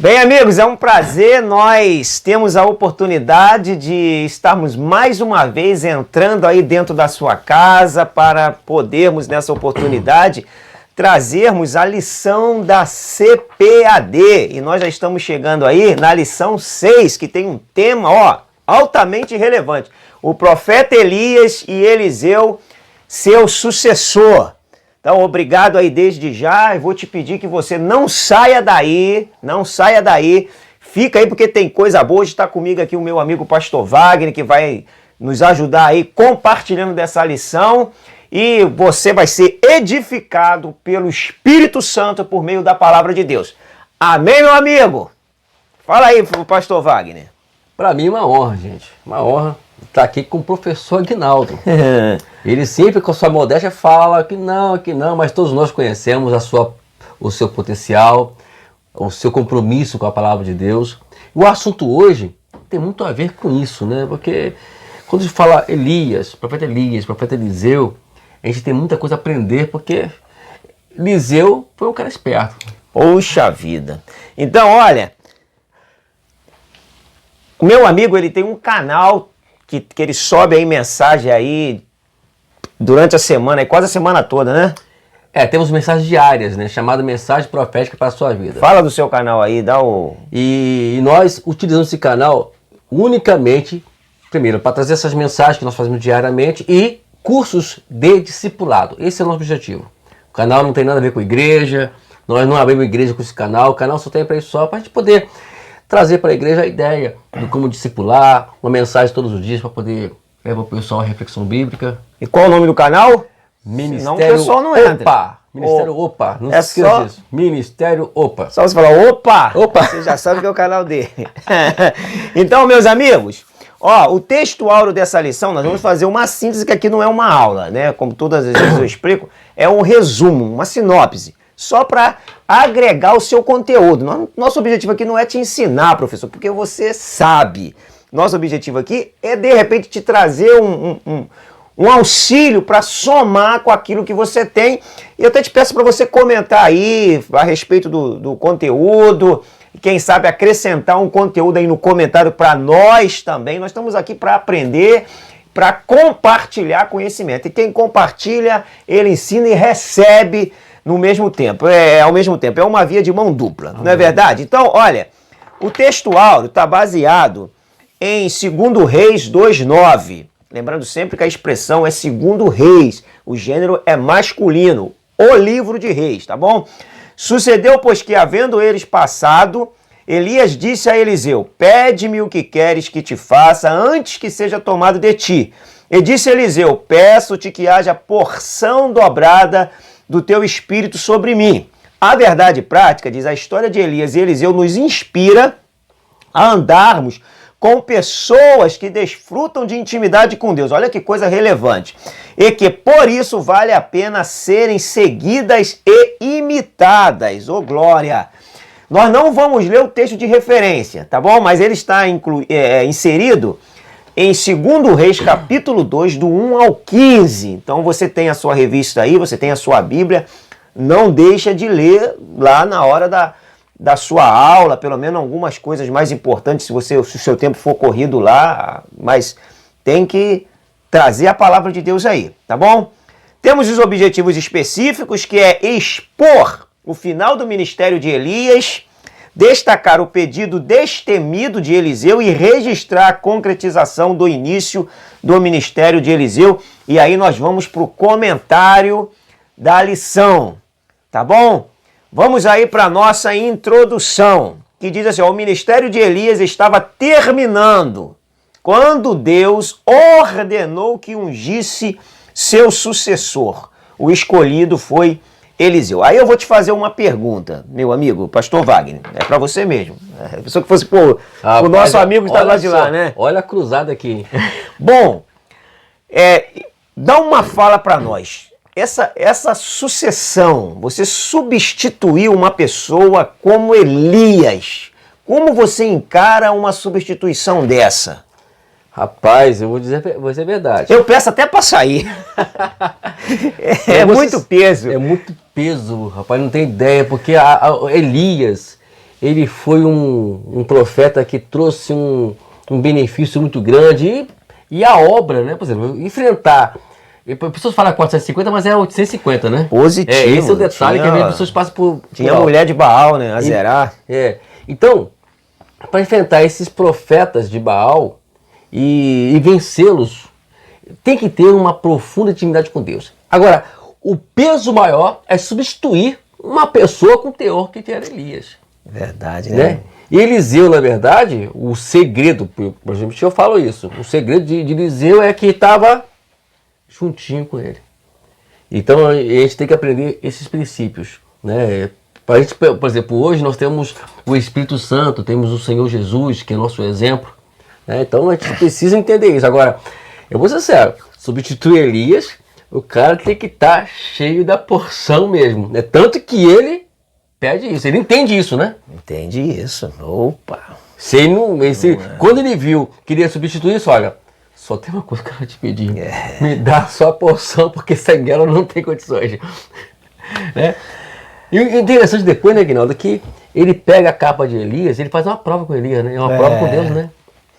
Bem, amigos, é um prazer. Nós temos a oportunidade de estarmos mais uma vez entrando aí dentro da sua casa para podermos, nessa oportunidade, trazermos a lição da CPAD. E nós já estamos chegando aí na lição 6, que tem um tema, altamente relevante. O profeta Elias e Eliseu, seu sucessor. Então, obrigado aí desde já. Eu vou te pedir que você não saia daí, Fica aí porque tem coisa boa. Hoje está comigo aqui o meu amigo Pastor Wagner, que vai nos ajudar aí compartilhando dessa lição. E você vai ser edificado pelo Espírito Santo por meio da palavra de Deus. Amém, meu amigo? Fala aí, Pastor Wagner. Para mim é uma honra, gente. Uma honra estar aqui com o professor Aguinaldo. Ele sempre, com a sua modéstia, fala que não, mas todos nós conhecemos o seu potencial, o seu compromisso com a palavra de Deus. O assunto hoje tem muito a ver com isso, né? Porque quando a gente fala Elias, profeta Eliseu, a gente tem muita coisa a aprender, porque Eliseu foi um cara esperto. Poxa vida! Então, olha, o meu amigo, ele tem um canal que ele sobe aí mensagem aí durante a semana, quase a semana toda, né? Temos mensagens diárias, né? Chamada Mensagem Profética para a Sua Vida. Fala do seu canal aí, dá o... E nós utilizamos esse canal unicamente, primeiro, para trazer essas mensagens que nós fazemos diariamente e cursos de discipulado. Esse é o nosso objetivo. O canal não tem nada a ver com igreja, nós não abrimos igreja com esse canal, o canal só tem para isso, só para a gente poder trazer para a igreja a ideia de como discipular, uma mensagem todos os dias para poder levar o pessoal à reflexão bíblica. E qual o nome do canal? Ministério Senão o pessoal não entra. Opa! Ministério Opa! Não É se esqueça só... disso. Ministério Opa! Só você falar opa! Você já sabe que é o canal dele. Então, meus amigos, o texto áureo dessa lição, nós vamos fazer uma síntese, que aqui não é uma aula, né? Como todas as vezes eu explico, é um resumo, uma sinopse. Só para agregar o seu conteúdo. Nosso objetivo aqui não é te ensinar, professor, porque você sabe. Nosso objetivo aqui é, de repente, te trazer um auxílio para somar com aquilo que você tem. E eu até te peço para você comentar aí a respeito do conteúdo. Quem sabe acrescentar um conteúdo aí no comentário para nós também. Nós estamos aqui para aprender, para compartilhar conhecimento. E quem compartilha, ele ensina e recebe no mesmo tempo, ao mesmo tempo, é uma via de mão dupla, não é verdade? Então, olha, o texto áureo está baseado em 2 Reis 2:9, lembrando sempre que a expressão é 2 Reis, o gênero é masculino, o livro de Reis, tá bom? Sucedeu, pois, que havendo eles passado, Elias disse a Eliseu, pede-me o que queres que te faça antes que seja tomado de ti. E disse Eliseu, peço-te que haja porção dobrada do teu espírito sobre mim. A verdade prática, diz a história de Elias e Eliseu, nos inspira a andarmos com pessoas que desfrutam de intimidade com Deus. Olha que coisa relevante. E que por isso vale a pena serem seguidas e imitadas. Ô glória! Nós não vamos ler o texto de referência, tá bom? Mas ele está inserido em 2 Reis, capítulo 2, do 1 ao 15. Então você tem a sua revista aí, você tem a sua Bíblia. Não deixa de ler lá na hora da sua aula, pelo menos algumas coisas mais importantes, se o seu tempo for corrido lá. Mas tem que trazer a palavra de Deus aí, tá bom? Temos os objetivos específicos, que é expor o final do ministério de Elias, destacar o pedido destemido de Eliseu e registrar a concretização do início do ministério de Eliseu. E aí nós vamos para o comentário da lição, tá bom? Vamos aí para a nossa introdução, que diz assim, o ministério de Elias estava terminando quando Deus ordenou que ungisse seu sucessor. O escolhido foi Eliseu. Aí eu vou te fazer uma pergunta, meu amigo, pastor Wagner. É para você mesmo. A pessoa que fosse o nosso amigo está lá de lá, né? Olha a cruzada aqui. Bom, dá uma fala para nós. Essa sucessão, você substituiu uma pessoa como Elias. Como você encara uma substituição dessa? Rapaz, eu vou dizer verdade. Eu peço até para sair. Muito peso. É muito peso, rapaz, não tem ideia, porque Elias, ele foi um profeta que trouxe um benefício muito grande e a obra, né? Por exemplo, enfrentar. Pessoas falam 450, mas é 850, né? Positivo. Esse é o detalhe que as pessoas passam por. Tinha a mulher de Baal, né? A Zerá. Então, para enfrentar esses profetas de Baal e vencê-los, tem que ter uma profunda intimidade com Deus. Agora, o peso maior é substituir uma pessoa com o teor que era Elias. Verdade, né? E Eliseu, na verdade, o segredo, por exemplo, eu falo isso, o segredo de Eliseu é que estava juntinho com ele. Então a gente tem que aprender esses princípios, né? Pra gente, por exemplo, hoje nós temos o Espírito Santo, temos o Senhor Jesus, que é nosso exemplo, né? Então a gente precisa entender isso. Agora, eu vou ser sincero, substituir Elias, o cara tem que estar cheio da porção mesmo, né? Tanto que ele pede isso, ele entende isso, né? Entende isso. Opa! Se ele não, quando ele viu, queria substituir isso, olha, só tem uma coisa que eu quero te pedir, me dá só a porção, porque sem ela não tem condições. Né? E o interessante depois, né, Aguinaldo, que ele pega a capa de Elias, ele faz uma prova com Elias, né? É uma prova com Deus, né?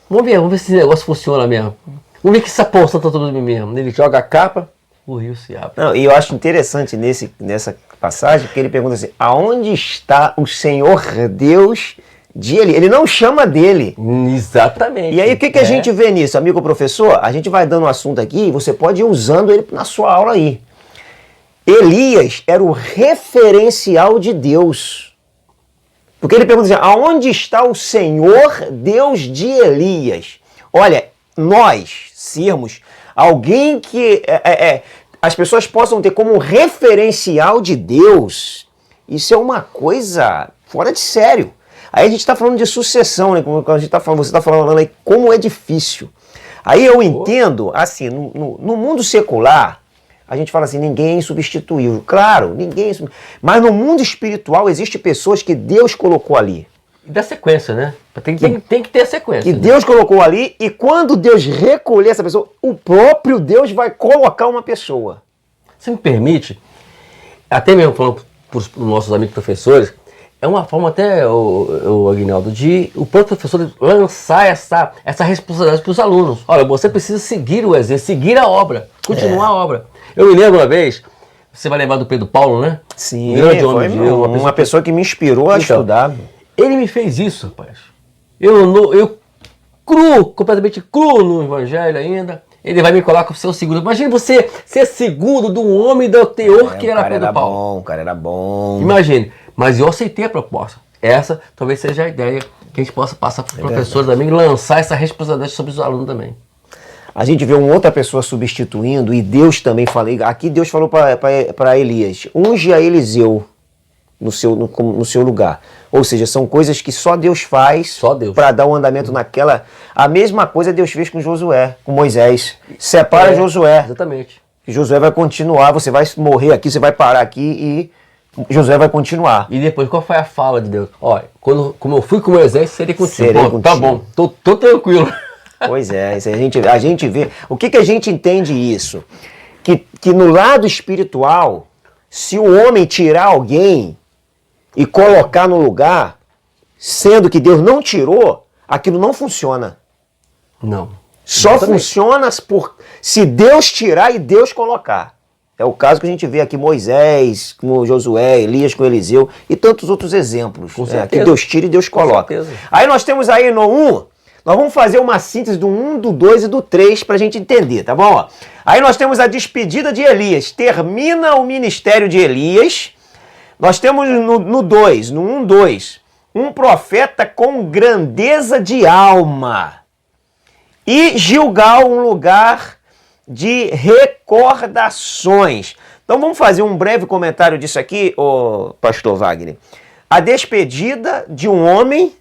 Vamos ver se esse negócio funciona mesmo. Vamos ver que essa porção está toda de mim mesmo. Ele joga a capa, o rio se abre. Não, e eu acho interessante nessa passagem, que ele pergunta assim, aonde está o Senhor Deus de Elias? Ele não chama dele. Exatamente. E aí o que a gente vê nisso, amigo professor? A gente vai dando um assunto aqui e você pode ir usando ele na sua aula aí. Elias era o referencial de Deus. Porque ele pergunta assim, aonde está o Senhor Deus de Elias? Olha, nós sermos alguém que as pessoas possam ter como referencial de Deus, isso é uma coisa fora de sério. Aí a gente está falando de sucessão, né? Como a gente tá falando, você está falando aí como é difícil. Aí eu entendo, assim, no mundo secular, a gente fala assim, ninguém é insubstituível. Claro, ninguém é insubstituível. Mas no mundo espiritual existem pessoas que Deus colocou ali. E dá sequência, né? Tem que ter a sequência. Que né? Deus colocou ali, e quando Deus recolher essa pessoa, o próprio Deus vai colocar uma pessoa. Você me permite, até mesmo falando para os nossos amigos professores, é uma forma até, o Aguinaldo, de o próprio professor lançar essa responsabilidade para os alunos. Olha, você precisa seguir o exemplo, seguir a obra, continuar a obra. Eu me lembro uma vez, você vai lembrar do Pedro Paulo, né? Sim, foi uma pessoa que me inspirou a estudar. Ele me fez isso, rapaz. Eu completamente cru no evangelho ainda. Ele vai me colocar o seu segundo. Imagina você ser segundo de um homem do teor que era Pedro Paulo. O cara era bom. Imagine. Mas eu aceitei a proposta. Essa talvez seja a ideia que a gente possa passar para os professores também, lançar essa responsabilidade sobre os alunos também. A gente vê uma outra pessoa substituindo, e Deus também falou. Aqui Deus falou para Elias, unge a Eliseu no seu lugar. Ou seja, são coisas que só Deus faz para dar um andamento naquela. A mesma coisa Deus fez com Josué, com Moisés. Separa Josué. Exatamente. Josué vai continuar, você vai morrer aqui, você vai parar aqui e Josué vai continuar. E depois, qual foi a fala de Deus? Olha, como eu fui com Moisés, serei contigo. Serei contigo. Tá bom, tô tranquilo. Pois é, isso a gente vê. O que a gente entende isso? Que no lado espiritual, se o homem tirar alguém e colocar no lugar, sendo que Deus não tirou, aquilo não funciona. Não. Só funciona se Deus tirar e Deus colocar. É o caso que a gente vê aqui, Moisés, com Josué, Elias com Eliseu e tantos outros exemplos. Com certeza. Que Deus tira e Deus coloca. Com certeza. Aí nós temos aí no 1, nós vamos fazer uma síntese do 1, do 2 e do 3 para a gente entender, tá bom? Ó, aí nós temos a despedida de Elias, termina o ministério de Elias. Nós temos no 2, no 1, 2, um profeta com grandeza de alma. E Gilgal, um lugar de recordações. Então vamos fazer um breve comentário disso aqui, pastor Wagner. A despedida de um homem,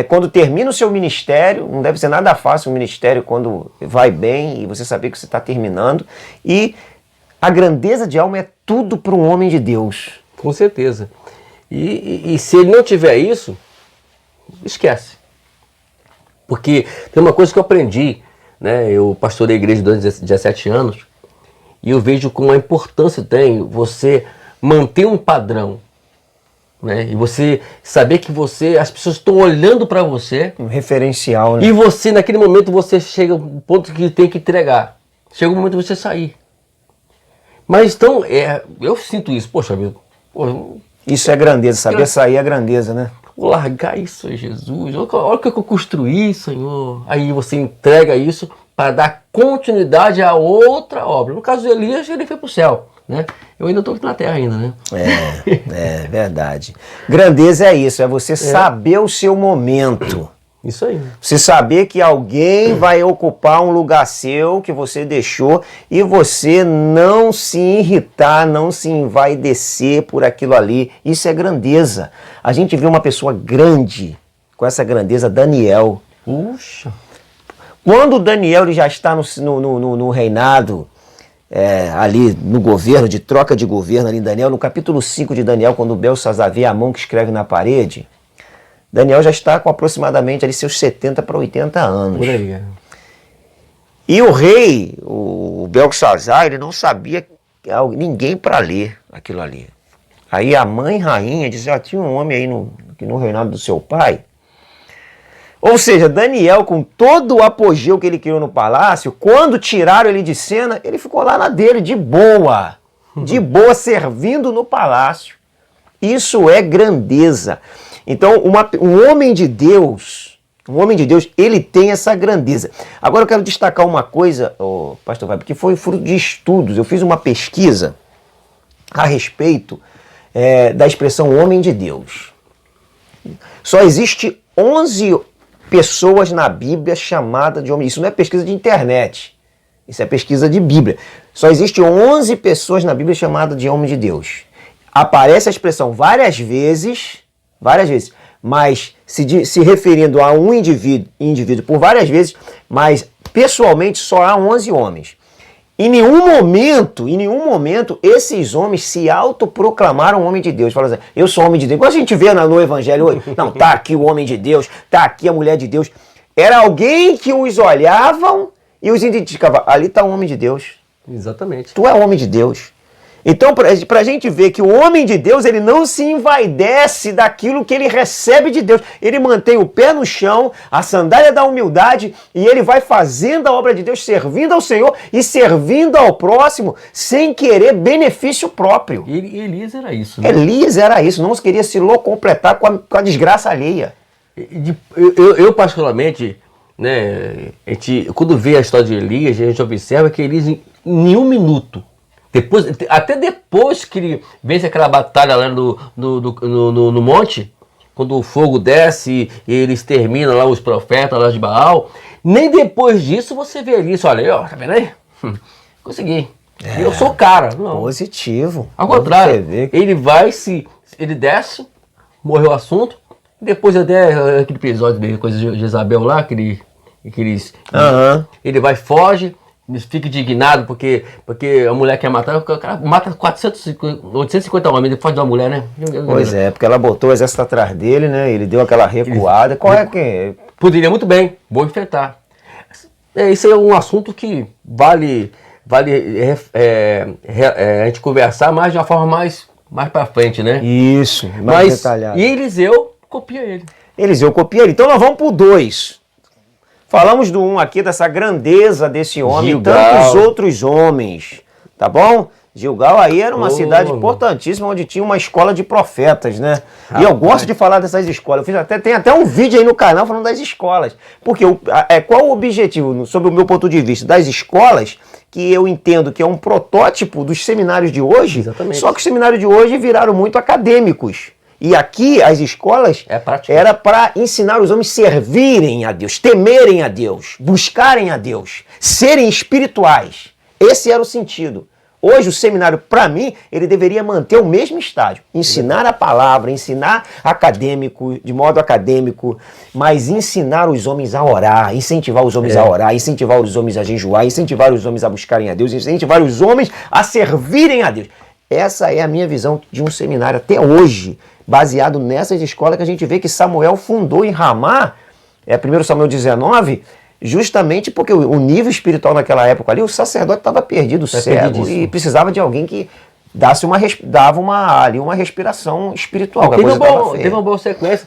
quando termina o seu ministério, não deve ser nada fácil um ministério quando vai bem e você saber que você está terminando. E a grandeza de alma é tudo para um homem de Deus. Com certeza. E se ele não tiver isso, esquece. Porque tem uma coisa que eu aprendi, né? Eu pastorei a igreja durante 17 anos e eu vejo como a importância tem você manter um padrão. né? E você saber que as pessoas estão olhando para você. Um referencial, né? E você, naquele momento, você chega ao ponto que tem que entregar. Chega o momento de você sair. Mas então, eu sinto isso. Poxa vida, isso é grandeza, saber sair é grandeza, né? Vou largar isso, Jesus. Olha o que eu construí, Senhor. Aí você entrega isso para dar continuidade a outra obra. No caso de Elias, ele foi para o céu, né? Eu ainda estou aqui na terra ainda, né? É verdade. Grandeza é isso, é você saber o seu momento. Isso aí. Você saber que alguém vai ocupar um lugar seu que você deixou e você não se irritar, não se envaidecer por aquilo ali. Isso é grandeza. A gente vê uma pessoa grande com essa grandeza, Daniel. Puxa. Quando Daniel ele já está no reinado, ali no governo, de troca de governo ali em Daniel, no capítulo 5 de Daniel, quando Belsazar vê a mão que escreve na parede, Daniel já está com aproximadamente ali seus 70 para 80 anos. Por aí, E o rei, o Belsazar, ele não sabia ninguém para ler aquilo ali. Aí a mãe rainha dizia, tinha um homem aí no reinado do seu pai. Ou seja, Daniel, com todo o apogeu que ele criou no palácio, quando tiraram ele de cena, ele ficou lá na dele, de boa, servindo no palácio. Isso é grandeza. Então, um homem de Deus, ele tem essa grandeza. Agora eu quero destacar uma coisa, pastor Fábio, que foi fruto de estudos. Eu fiz uma pesquisa a respeito da expressão homem de Deus. Só existe 11 pessoas na Bíblia chamadas de homem. Isso não é pesquisa de internet. Isso é pesquisa de Bíblia. Só existe 11 pessoas na Bíblia chamadas de homem de Deus. Aparece a expressão várias vezes, mas se referindo a um indivíduo por várias vezes, mas pessoalmente só há 11 homens. Em nenhum momento, esses homens se autoproclamaram homem de Deus. Falaram assim, eu sou homem de Deus. Igual a gente vê no Evangelho hoje. Não, tá aqui o homem de Deus, tá aqui a mulher de Deus. Era alguém que os olhavam e os identificava. Ali está o homem de Deus. Exatamente. Tu é homem de Deus. Então, para a gente ver que o homem de Deus, ele não se envaidece daquilo que ele recebe de Deus. Ele mantém o pé no chão, a sandália da humildade, e ele vai fazendo a obra de Deus, servindo ao Senhor e servindo ao próximo, sem querer benefício próprio. Elias era isso, né? Elias era isso, não queria se completar com a desgraça alheia. Eu particularmente, né, quando vê a história de Elias, a gente observa que Elias, em nenhum minuto, até depois que ele vence aquela batalha lá no monte, quando o fogo desce e ele extermina lá os profetas lá de Baal, nem depois disso você vê isso, olha, ó, tá vendo aí? Consegui. Eu sou o cara. Não. Positivo. Ao contrário, ele desce, morreu o assunto, depois até aquele episódio de coisa de Jezabel lá, ele vai, foge, fica indignado porque a mulher quer matar, o cara mata 850 homens, ele foge de uma mulher, né? Pois é, porque ela botou o exército atrás dele, né? Ele deu aquela recuada. Qual é que... Poderia muito bem, vou enfrentar. Esse é um assunto que vale a gente conversar mais de uma forma mais para frente, né? Isso, mais detalhado. E Eliseu copia ele. Então nós vamos pro 2. Falamos do 1 aqui, dessa grandeza desse homem, Gilgal. Tantos outros homens, tá bom? Gilgal aí era uma cidade importantíssima, onde tinha uma escola de profetas, né? E eu gosto de falar dessas escolas. Tem até um vídeo aí no canal falando das escolas. Porque qual o objetivo, sob o meu ponto de vista, das escolas, que eu entendo que é um protótipo dos seminários de hoje, Exatamente. Só que os seminários de hoje viraram muito acadêmicos. E aqui as escolas era para ensinar os homens a servirem a Deus, temerem a Deus, buscarem a Deus, serem espirituais. Esse era o sentido. Hoje o seminário, para mim, ele deveria manter o mesmo estágio. Ensinar a palavra, ensinar de modo acadêmico, mas ensinar os homens a orar, incentivar os homens a orar, incentivar os homens a jejuar, incentivar os homens a buscarem a Deus, incentivar os homens a servirem a Deus. Essa é a minha visão de um seminário até hoje, baseado nessas escolas que a gente vê que Samuel fundou em Ramá, 1 Samuel 19, justamente porque o nível espiritual naquela época ali, o sacerdote estava perdido, cego, e precisava de alguém que dava ali uma respiração espiritual. Teve uma boa sequência.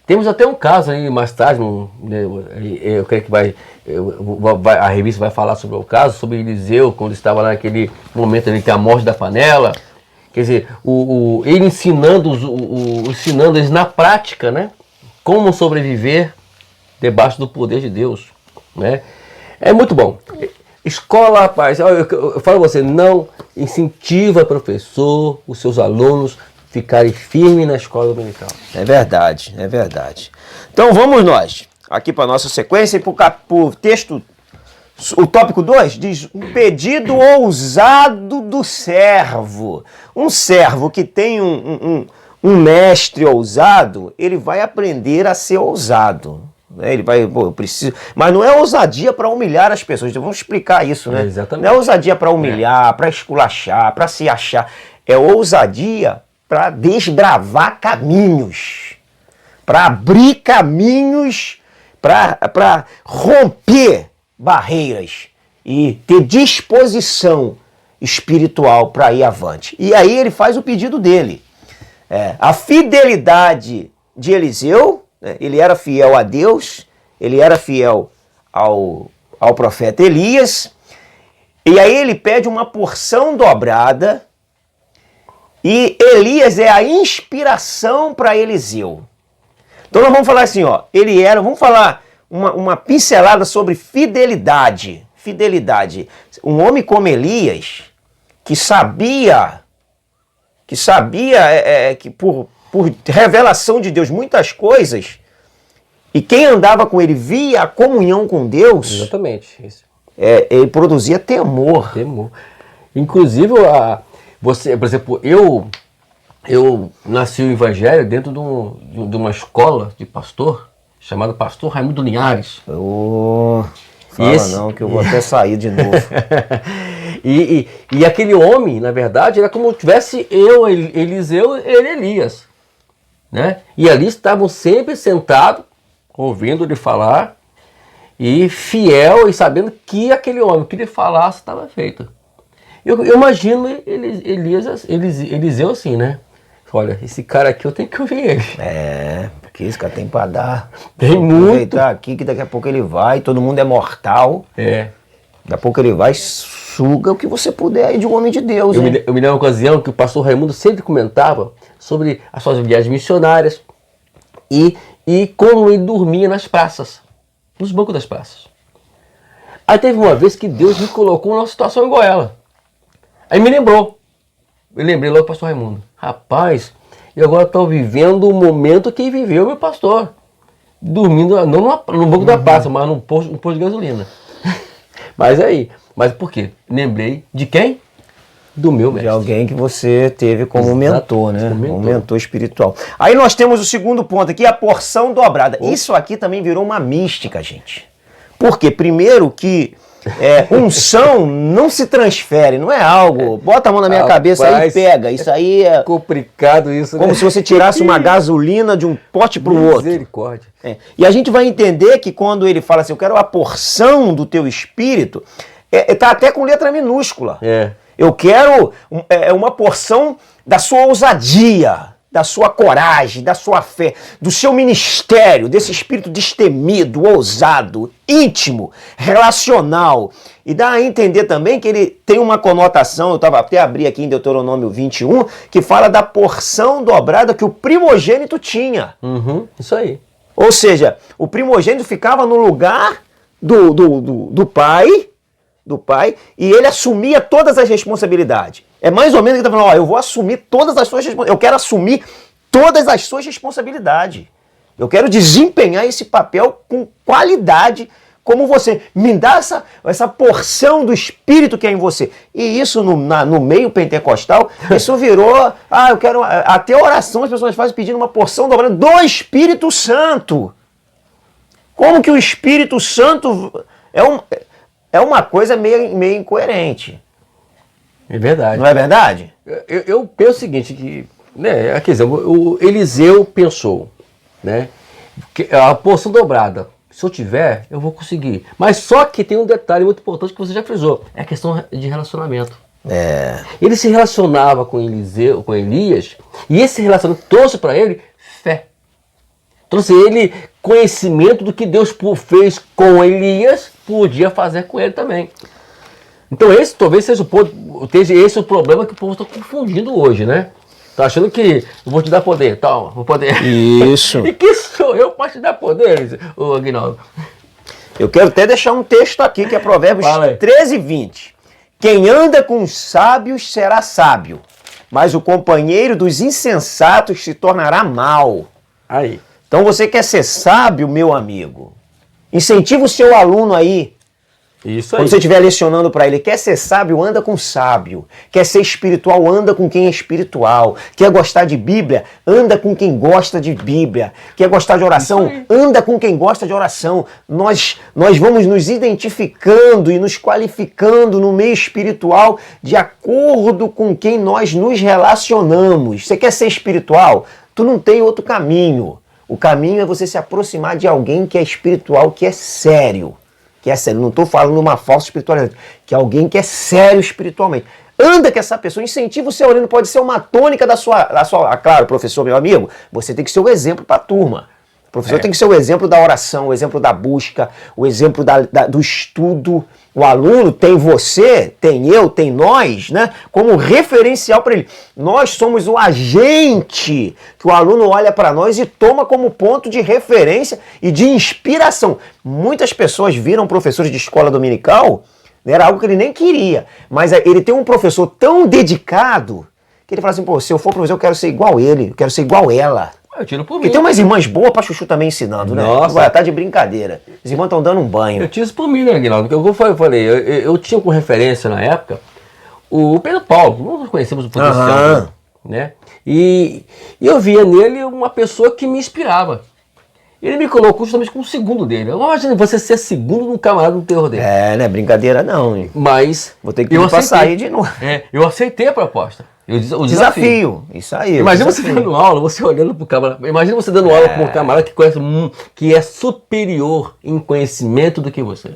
Temos até um caso aí mais tarde, eu creio que a revista vai falar sobre o caso, sobre Eliseu, quando estava lá naquele momento ali que a morte da panela. Quer dizer, ele ensinando eles na prática, né? Como sobreviver debaixo do poder de Deus, né? É muito bom. Escola, rapaz, eu falo a você, não incentiva professor, os seus alunos ficarem firmes na escola dominical. É verdade, é verdade. Então vamos nós, aqui para a nossa sequência, e para o texto, o tópico 2 diz, um pedido ousado do servo. Um servo que tem um mestre ousado, ele vai aprender a ser ousado. Ele vai, eu preciso. Mas não é ousadia para humilhar as pessoas. Então vamos explicar isso, né? Exatamente. Não é ousadia para humilhar, para esculachar, para se achar. É ousadia para desbravar caminhos, para abrir caminhos, para romper barreiras e ter disposição espiritual para ir avante. E aí ele faz o pedido dele. A fidelidade de Eliseu, ele era fiel a Deus, ele era fiel ao profeta Elias, e aí ele pede uma porção dobrada, e Elias é a inspiração para Eliseu. Então nós vamos falar assim, vamos falar uma pincelada sobre fidelidade. Fidelidade. Um homem como Elias, que sabia que por revelação de Deus muitas coisas, e quem andava com ele via a comunhão com Deus. Exatamente. Isso. Ele produzia temor. Temor. Inclusive, você, por exemplo, eu nasci o evangelho dentro de uma escola de pastor, chamado Pastor Raimundo Linhares. Fala não, que eu vou até sair de novo. e aquele homem, na verdade, era como tivesse Eliseu, ele Elias. Né? E ali estavam sempre sentados, ouvindo ele falar, e fiel e sabendo que aquele homem, o que ele falasse, estava feito. Eu imagino Eliseu assim, né? Olha, esse cara aqui eu tenho que ouvir ele. Porque esse cara tem para dar. Tem muito. Aproveitar aqui que daqui a pouco ele vai, todo mundo é mortal. Daqui a pouco ele vai, suga o que você puder aí de um homem de Deus. Eu me lembro uma ocasião que o pastor Raimundo sempre comentava sobre as suas viagens missionárias e como ele dormia nas praças, nos bancos das praças. Aí teve uma vez que Deus me colocou numa situação igual a ela. Aí me lembrou. Eu lembrei logo do pastor Raimundo. Rapaz, eu agora estou vivendo o momento que viveu meu pastor. Dormindo, não no banco da praça, mas no posto de gasolina. Mas por quê? Lembrei de quem? Do meu mestre. De alguém que você teve como mentor, né? Um mentor espiritual. Aí nós temos o segundo ponto aqui, a porção dobrada. Isso aqui também virou uma mística, gente. Por quê? Primeiro que unção não se transfere, não é algo, bota a mão na minha cabeça e pega. Isso aí é complicado isso, como se você tirasse uma gasolina de um pote para o outro. Misericórdia. E a gente vai entender que quando ele fala assim, eu quero a porção do teu espírito, tá até com letra minúscula. Eu quero uma porção da sua ousadia, da sua coragem, da sua fé, do seu ministério, desse espírito destemido, ousado, íntimo, relacional. E dá a entender também que ele tem uma conotação, eu até abri aqui em Deuteronômio 21, que fala da porção dobrada que o primogênito tinha. Isso aí. Ou seja, o primogênito ficava no lugar do pai, e ele assumia todas as responsabilidades. É mais ou menos o que ele está falando, eu vou assumir todas as suas responsabilidades. Eu quero assumir todas as suas responsabilidades. Eu quero desempenhar esse papel com qualidade, como você. Me dá essa porção do Espírito que é em você. E isso no meio pentecostal, isso virou, eu quero, até oração as pessoas fazem pedindo uma porção dobrada do Espírito Santo. Como que o Espírito Santo é uma coisa meio incoerente. É verdade. Não é verdade? Eu penso o seguinte, que, né, quer dizer, o Eliseu pensou, né, que a porção dobrada, se eu tiver, eu vou conseguir. Mas só que tem um detalhe muito importante que você já frisou, é a questão de relacionamento. Ele se relacionava com Eliseu, com Elias, e esse relacionamento trouxe para ele fé. Trouxe ele conhecimento do que Deus fez com Elias, podia fazer com ele também. Então esse talvez seja o ponto, esse é o problema que o povo está confundindo hoje, né? Tá achando que eu vou te dar poder, toma, vou poder. Isso. E que sou eu para te dar poder, ô Aguinaldo? Eu quero até deixar um texto aqui que é Provérbios 13, 20. Quem anda com os sábios será sábio, mas o companheiro dos insensatos se tornará mau. Aí. Então você quer ser sábio, meu amigo? Incentiva o seu aluno aí. Isso aí. Quando você estiver lecionando para ele, quer ser sábio, anda com sábio. Quer ser espiritual, anda com quem é espiritual. Quer gostar de Bíblia, anda com quem gosta de Bíblia. Quer gostar de oração, anda com quem gosta de oração. Nós vamos nos identificando e nos qualificando no meio espiritual de acordo com quem nós nos relacionamos. Você quer ser espiritual? Tu não tem outro caminho. O caminho é você se aproximar de alguém que é espiritual, que é sério. Que é sério, não estou falando uma falsa espiritualidade, que é alguém que é sério espiritualmente. Anda com essa pessoa, incentiva o seu aluno, pode ser uma tônica da sua... Claro, professor, meu amigo, você tem que ser o exemplo para a turma. O professor tem que ser o exemplo da oração, o exemplo da busca, o exemplo do estudo. O aluno tem você, tem eu, tem nós, né, como referencial para ele. Nós somos o agente que o aluno olha para nós e toma como ponto de referência e de inspiração. Muitas pessoas viram professores de escola dominical, né, era algo que ele nem queria, mas ele tem um professor tão dedicado que ele fala assim, pô, se eu for professor eu quero ser igual ele, eu quero ser igual ela. Eu tiro por mim. Porque tem umas irmãs boas pra chuchu também ensinando, né? Nossa. Vai estar de brincadeira. As irmãs estão dando um banho. Eu tiro isso por mim, né, Aguinaldo? Porque eu falei, eu tinha como referência na época o Pedro Paulo. Nós conhecemos o potencial, né? E eu via nele uma pessoa que me inspirava. Ele me colocou justamente como segundo dele. Imagina você ser segundo num camarada do terror dele. É, não é brincadeira não, hein? Mas vou ter que ir pra sair de novo. Eu aceitei a proposta. O desafio. Isso aí. Imagina você dando aula, você olhando pro camarada. Imagina você dando aula para um camarada que conhece que é superior em conhecimento do que você.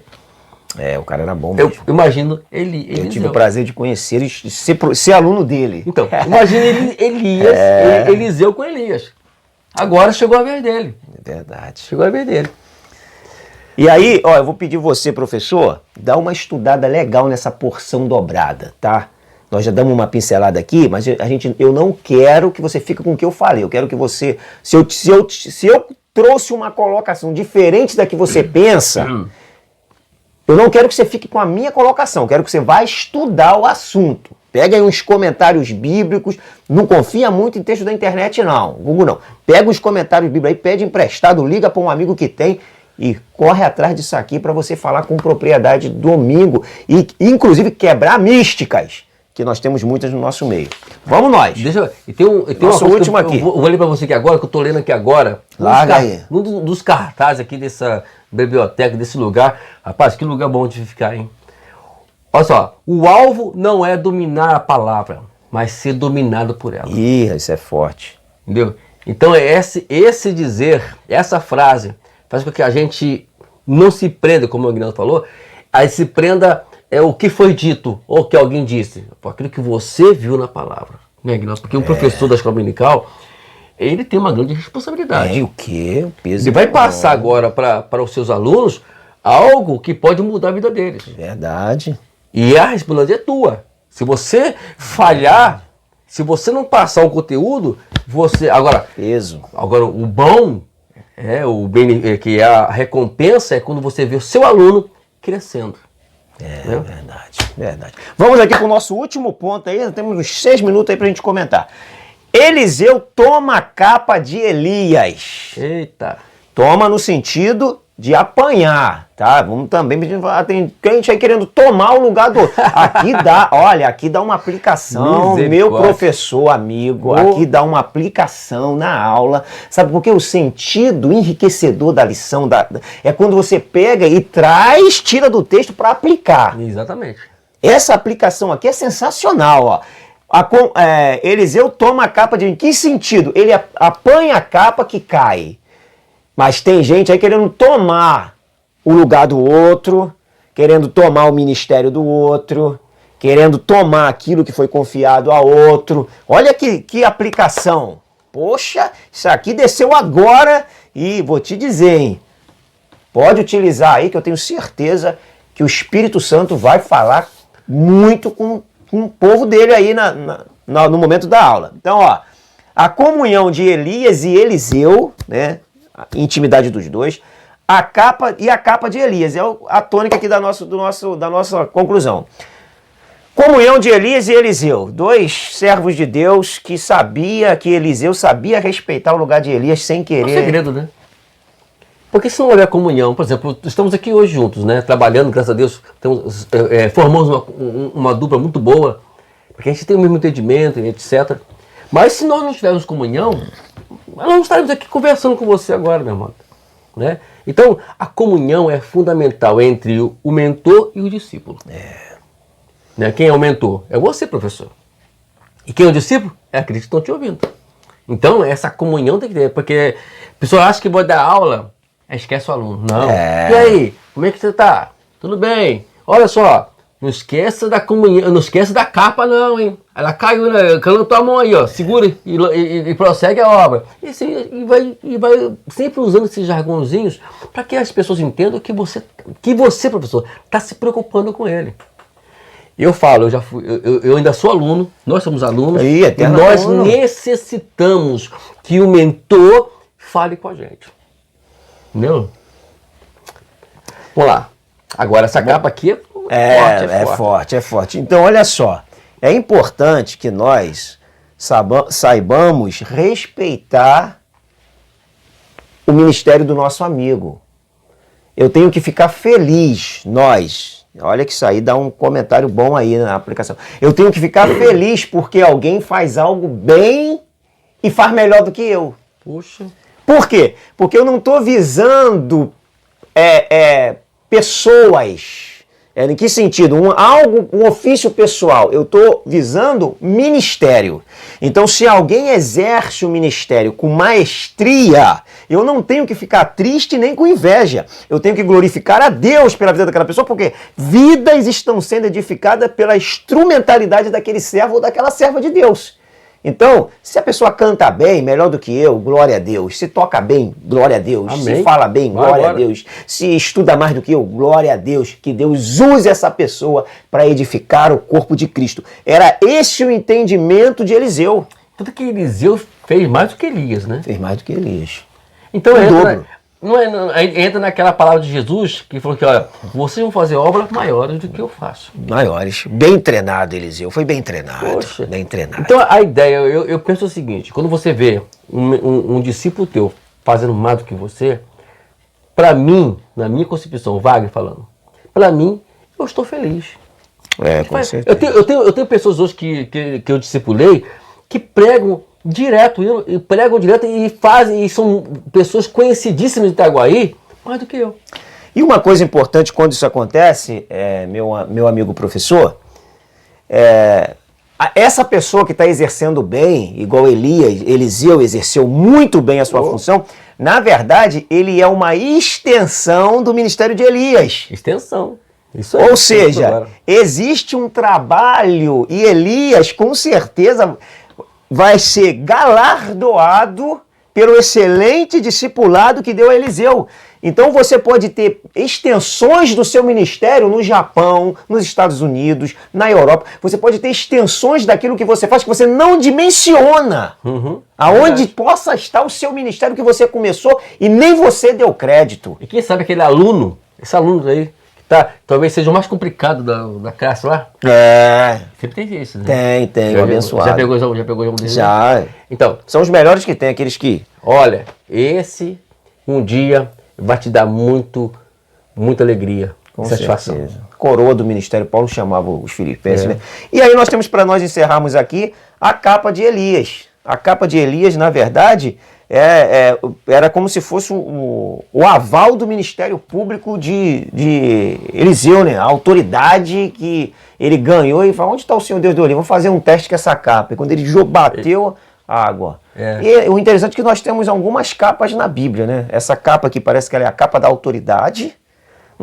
É, o cara era bom mesmo. Eu imagino ele. Eu tive o prazer de conhecer e ser aluno dele. Então, imagina Eliseu com Elias. Agora chegou a vez dele. É verdade. Chegou a vez dele. E aí, ó, eu vou pedir você, professor, dá uma estudada legal nessa porção dobrada, tá? Nós já damos uma pincelada aqui, mas eu não quero que você fique com o que eu falei. Eu quero que você... Se eu trouxe uma colocação diferente da que você pensa, eu não quero que você fique com a minha colocação. Eu quero que você vá estudar o assunto. Pega aí uns comentários bíblicos. Não confia muito em texto da internet, não. Google não. Pega os comentários bíblicos aí, pede emprestado, liga para um amigo que tem e corre atrás disso aqui para você falar com propriedade domingo. E, inclusive, quebrar místicas, que nós temos muitas no nosso meio. Vamos nós. Deixa eu... Tem nosso último aqui. Eu vou ler para você aqui agora, que eu estou lendo aqui agora. Larga aí. Um dos cartazes aqui dessa biblioteca, desse lugar. Rapaz, que lugar bom de ficar, hein? Olha só. O alvo não é dominar a palavra, mas ser dominado por ela. Ih, isso é forte. Entendeu? Então, esse dizer, essa frase, faz com que a gente não se prenda, como o Aguinaldo falou, aí se prenda... É o que foi dito, ou o que alguém disse, aquilo que você viu na palavra, né, Aguinaldo? Porque um professor da escola dominical, ele tem uma grande responsabilidade. O quê? O peso ele vai passar agora para os seus alunos algo que pode mudar a vida deles. Verdade. E a responsabilidade é tua. Se você falhar, se você não passar o conteúdo, você... Agora, peso. Agora o bom, que é a recompensa, é quando você vê o seu aluno crescendo. Verdade. Vamos aqui para o nosso último ponto aí, temos uns 6 minutos aí para a gente comentar. Eliseu toma a capa de Elias. Eita. Toma no sentido de apanhar, tá? Vamos também pedir, tem gente aí querendo tomar o lugar do outro. Aqui dá uma aplicação, meu professor amigo, aqui dá uma aplicação na aula. Sabe por quê? O sentido enriquecedor da lição é quando você pega e tira do texto para aplicar. Exatamente. Essa aplicação aqui é sensacional, ó. Eliseu toma a capa de... Em que sentido? Ele apanha a capa que cai. Mas tem gente aí querendo tomar o lugar do outro, querendo tomar o ministério do outro, querendo tomar aquilo que foi confiado a outro. Olha que aplicação. Poxa, isso aqui desceu agora e vou te dizer, hein? Pode utilizar aí que eu tenho certeza que o Espírito Santo vai falar muito com o povo dele aí no momento da aula. Então, ó, a comunhão de Elias e Eliseu, né? A intimidade dos dois, a capa de Elias, é a tônica aqui da nossa conclusão. Comunhão de Elias e Eliseu, dois servos de Deus que Eliseu sabia respeitar o lugar de Elias sem querer. É um segredo, né? Porque se não houver comunhão, por exemplo, estamos aqui hoje juntos, né? Trabalhando, graças a Deus, formamos uma dupla muito boa, porque a gente tem o mesmo entendimento, etc. Mas se nós não tivermos comunhão, nós não estaremos aqui conversando com você agora, meu irmão. Né? Então, a comunhão é fundamental entre o mentor e o discípulo. Né? Quem é o mentor? É você, professor. E quem é o discípulo? É aqueles que estão te ouvindo. Então, essa comunhão tem que ter, porque a pessoa acha que vai dar aula, esquece o aluno. Não. E aí, como é que você está? Tudo bem? Olha só, não esqueça da comunhão, não esqueça da capa não, hein? Ela caiu, né? Caiu tua mão aí, ó. Segura e prossegue a obra. E vai sempre usando esses jargãozinhos para que as pessoas entendam que você, professor, está se preocupando com ele. Eu falo, eu ainda sou aluno, nós somos alunos, e nós necessitamos que o mentor fale com a gente. Entendeu? Vamos lá. Agora, essa capa aqui é forte. Então, olha só. É importante que nós saibamos respeitar o ministério do nosso amigo. Eu tenho que ficar feliz, olha que isso aí dá um comentário bom aí na aplicação. Eu tenho que ficar feliz porque alguém faz algo bem e faz melhor do que eu. Puxa. Por quê? Porque eu não estou visando pessoas. Em que sentido? Um ofício pessoal. Eu estou visando ministério. Então, se alguém exerce o ministério com maestria, eu não tenho que ficar triste nem com inveja. Eu tenho que glorificar a Deus pela vida daquela pessoa, porque vidas estão sendo edificadas pela instrumentalidade daquele servo ou daquela serva de Deus. Então, se a pessoa canta bem, melhor do que eu, glória a Deus. Se toca bem, glória a Deus. Amém. Se fala bem, glória a Deus. Se estuda mais do que eu, glória a Deus. Que Deus use essa pessoa para edificar o corpo de Cristo. Era esse o entendimento de Eliseu. Tanto que Eliseu fez mais do que Elias, né? Fez mais do que Elias. Então, entra naquela palavra de Jesus que falou que, olha, vocês vão fazer obras maiores do que eu faço. Maiores. Bem treinado, Eliseu. Foi bem treinado. Poxa. Bem treinado. Então, a ideia, eu penso o seguinte, quando você vê um discípulo teu fazendo mais do que você, para mim, na minha concepção, Wagner falando, para mim, eu estou feliz. Com certeza. Eu tenho pessoas hoje que eu discipulei que pregam direto e fazem, e são pessoas conhecidíssimas de Itaguaí, mais do que eu. E uma coisa importante quando isso acontece, meu amigo professor, essa pessoa que está exercendo bem, igual Eliseu exerceu muito bem a sua função, na verdade, ele é uma extensão do ministério de Elias. Extensão. Isso aí. Ou seja, existe um trabalho e Elias, com certeza, vai ser galardoado pelo excelente discipulado que deu a Eliseu. Então você pode ter extensões do seu ministério no Japão, nos Estados Unidos, na Europa. Você pode ter extensões daquilo que você faz que você não dimensiona. Aonde possa estar o seu ministério que você começou e nem você deu crédito. E quem sabe aquele aluno, esse aluno aí, talvez seja o mais complicado da classe lá. Sempre tem isso, né? Tem, abençoado. Já pegou um desses? Já. Então, são os melhores que tem, aqueles que... Olha, esse um dia vai te dar muita alegria, satisfação. Certeza. Coroa do ministério, Paulo chamava os filipenses, né? E aí nós temos, para nós encerrarmos aqui, a capa de Elias. A capa de Elias, na verdade... era como se fosse o aval do Ministério Público de Eliseu, né? A autoridade que ele ganhou e falou, onde está o Senhor Deus do Olho? Vamos fazer um teste com essa capa. E quando ele bateu a água. E o interessante é que nós temos algumas capas na Bíblia, né? Essa capa aqui parece que ela é a capa da autoridade.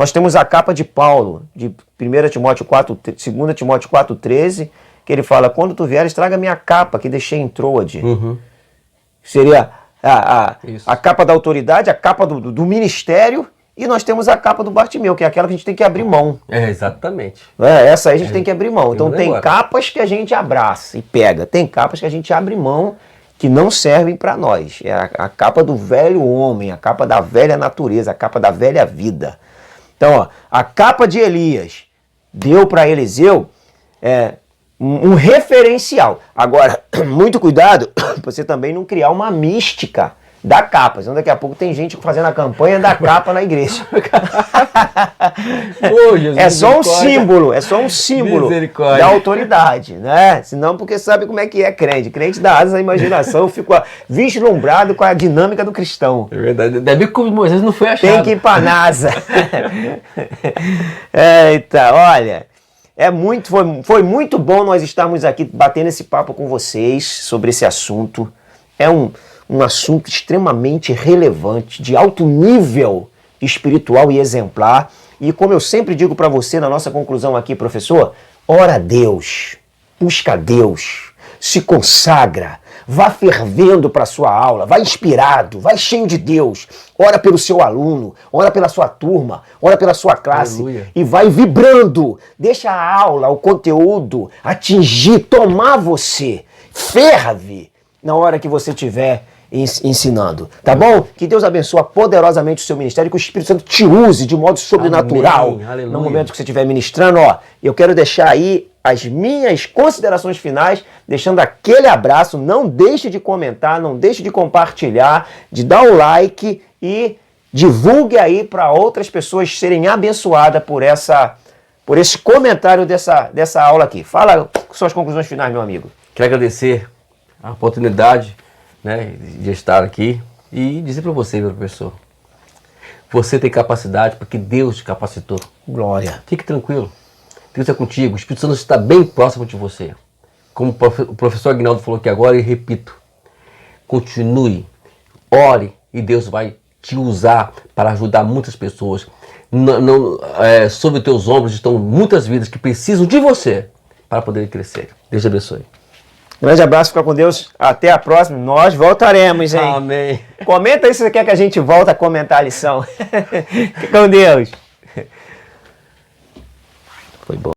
Nós temos a capa de Paulo, de 1 Timóteo 4, 2 Timóteo 4,13, que ele fala, quando tu vieres, traga minha capa que deixei em Troade. Seria a capa da autoridade, a capa do ministério, e nós temos a capa do Bartimeu, que é aquela que a gente tem que abrir mão. Exatamente. Essa aí a gente tem que abrir mão. Então tem capas que a gente abraça e pega, tem capas que a gente abre mão que não servem para nós. É a capa do velho homem, a capa da velha natureza, a capa da velha vida. Então, ó, a capa de Elias deu para Eliseu um referencial. Agora, muito cuidado para você também não criar uma mística da capa. Senão daqui a pouco tem gente fazendo a campanha da capa na igreja. É só um símbolo da autoridade, né? Senão, porque sabe como é que é crente. Crente dá asas à imaginação, fica vislumbrado com a dinâmica do cristão. É verdade. Deve que Moisés não foi achado. Tem que ir pra NASA. Eita, olha... Foi muito bom nós estarmos aqui batendo esse papo com vocês sobre esse assunto. É um assunto extremamente relevante, de alto nível espiritual e exemplar. E como eu sempre digo para você na nossa conclusão aqui, professor, ora a Deus, busca a Deus, se consagra, vá fervendo para a sua aula, vá inspirado, vá cheio de Deus, ora pelo seu aluno, ora pela sua turma, ora pela sua classe. Aleluia. E vai vibrando, deixa a aula, o conteúdo atingir, tomar você, ferve na hora que você estiver ensinando, tá bom? Que Deus abençoe poderosamente o seu ministério, que o Espírito Santo te use de modo sobrenatural. Amém. No momento que você estiver ministrando. Ó, eu quero deixar aí as minhas considerações finais, deixando aquele abraço. Não deixe de comentar, não deixe de compartilhar, de dar o like e divulgue aí para outras pessoas serem abençoadas por esse comentário dessa aula aqui. Fala suas conclusões finais, meu amigo. Quero agradecer a oportunidade, né, de estar aqui e dizer para você, meu professor, você tem capacidade porque Deus te capacitou. Glória. Fique tranquilo. Deus é contigo. O Espírito Santo está bem próximo de você. Como o professor Aguinaldo falou aqui agora, e repito, continue, ore e Deus vai te usar para ajudar muitas pessoas. Sobre os teus ombros estão muitas vidas que precisam de você para poder crescer. Deus te abençoe. Grande abraço, fica com Deus. Até a próxima. Nós voltaremos, hein? Amém. Comenta aí se você quer que a gente volte a comentar a lição. Fica com Deus. Foi bom.